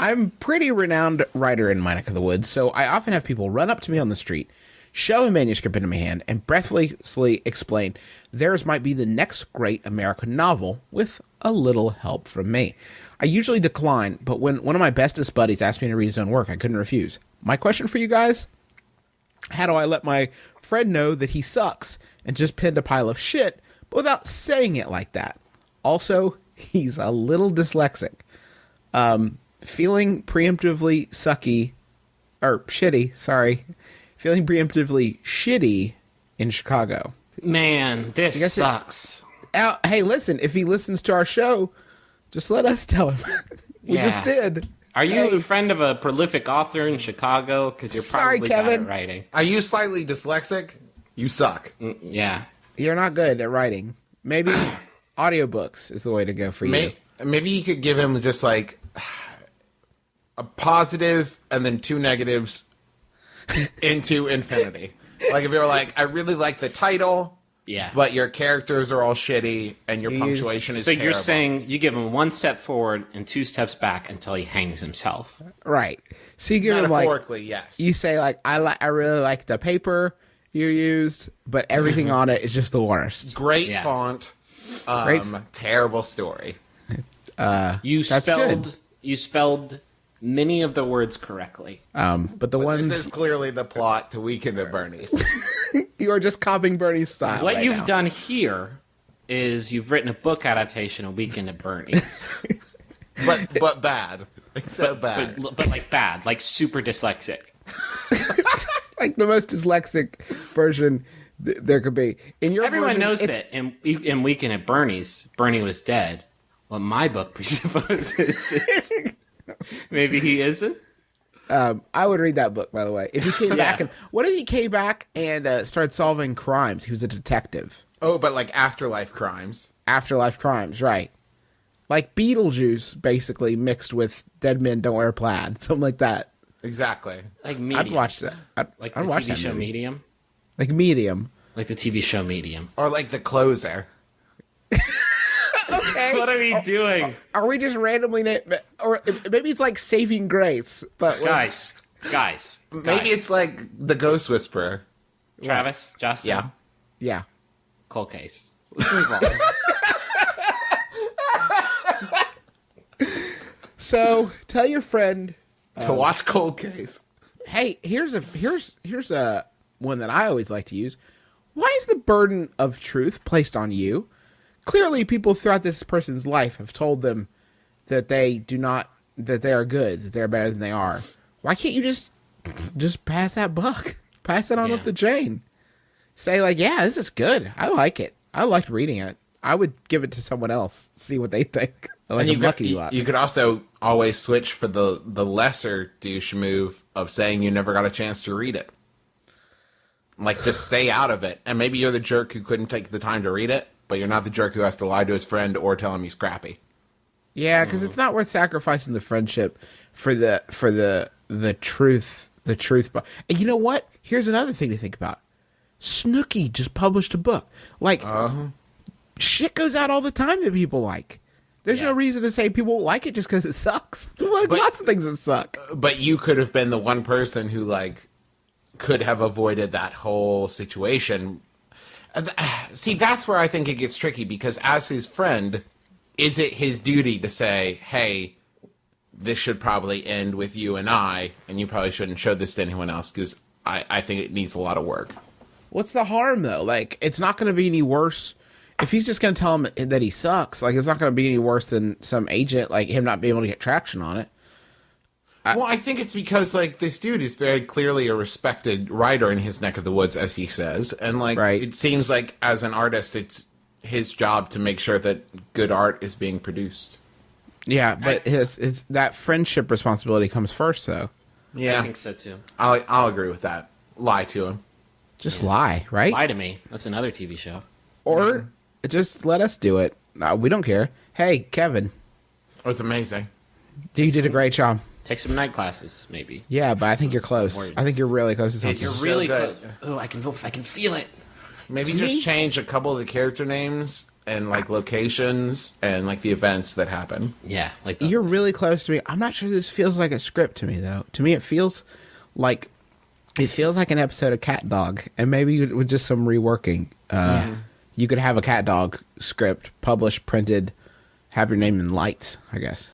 I'm a pretty renowned writer in my neck of the woods, so I often have people run up to me on the street, shove a manuscript into my hand, and breathlessly explain theirs might be the next great American novel with a little help from me. I usually decline, but when one of my bestest buddies asked me to read his own work, I couldn't refuse. My question for you guys: how do I let my friend know that he sucks and just pinned a pile of shit, but without saying it like that? Also, he's a little dyslexic. Feeling preemptively feeling preemptively shitty in Chicago. Man, this sucks. Hey, listen, if he listens to our show, just let us tell him. We just did. Are you a friend of a prolific author in Chicago? Because you're probably bad at writing. Are you slightly dyslexic? You suck. Yeah. You're not good at writing. Maybe audiobooks is the way to go for you. Maybe you could give him just like a positive and then two negatives into infinity. Like if you were like, I really like the title, but your characters are all shitty and your punctuation is terrible. So you're saying you give him one step forward and two steps back until he hangs himself. Right. So you give him like, metaphorically, yes. You say like, I really like the paper you used, but everything on it is just the worst. Great font. Terrible story. You spelled many of the words correctly. But ones... This is clearly the plot to Weekend at Bernie's. You are just copying Bernie's style. What you've done here is you've written a book adaptation of Weekend at Bernie's. but bad. Except bad. But like bad. Like super dyslexic. Like the most dyslexic version there could be. In your Everyone version, knows that in Weekend at Bernie's, Bernie was dead. What my book presupposes is maybe he isn't. I would read that book, by the way. If he came back what if he came back and started solving crimes? He was a detective. Oh, but like afterlife crimes. Afterlife crimes, right? Like Beetlejuice, basically mixed with Dead Men Don't Wear Plaid, something like that. Exactly. Like Medium. I'd watch that. I'd watch TV that show movie. Medium. Like Medium. Like the TV show Medium. Or like The Closer. Okay. What are we doing? Are we just randomly or maybe it's like Saving Grace, but guys. Maybe it's like The Ghost Whisperer. Travis, Justin. Yeah. Cold Case. Let's move on. So tell your friend to watch Cold Case. Hey, here's a one that I always like to use. Why is the burden of truth placed on you? Clearly, people throughout this person's life have told them that they are good, that they're better than they are. Why can't you just pass that buck? Pass it on up the chain. Say like, yeah, this is good. I like it. I liked reading it. I would give it to someone else, see what they think. Like you could also always switch for the lesser douche move of saying you never got a chance to read it. Like, just stay out of it. And maybe you're the jerk who couldn't take the time to read it, but you're not the jerk who has to lie to his friend or tell him he's crappy. Yeah, because it's not worth sacrificing the friendship for the truth. The truth. But you know what? Here's another thing to think about. Snooki just published a book. Like, shit goes out all the time that people like. There's no reason to say people won't like it just because it sucks. People like lots of things that suck. But you could have been the one person who, like, could have avoided that whole situation. See, that's where I think it gets tricky, because as his friend, is it his duty to say, hey, this should probably end with you and you probably shouldn't show this to anyone else, because I think it needs a lot of work. What's the harm, though? Like, it's not going to be any worse. If he's just going to tell him that he sucks, like, it's not going to be any worse than some agent, like, him not being able to get traction on it. Well, I think it's because, like, this dude is very clearly a respected writer in his neck of the woods, as he says. And, like, It seems like, as an artist, it's his job to make sure that good art is being produced. Yeah, but his that friendship responsibility comes first, though. Yeah. I think so, too. I'll agree with that. Lie to him. Just lie, right? Lie to me. That's another TV show. Or just let us do it. No, we don't care. Hey, Kevin. It was amazing. You did a great job. Take some night classes, maybe. Yeah, but I think you're close. I think you're really close to something. You're really close. Oh, I can feel it. Maybe just change a couple of the character names and like locations and like the events that happen. Yeah, like You're really close to me. I'm not sure this feels like a script to me, though. To me, it feels like an episode of Cat Dog, and maybe with just some reworking. You could have a Cat Dog script published, printed, have your name in lights, I guess.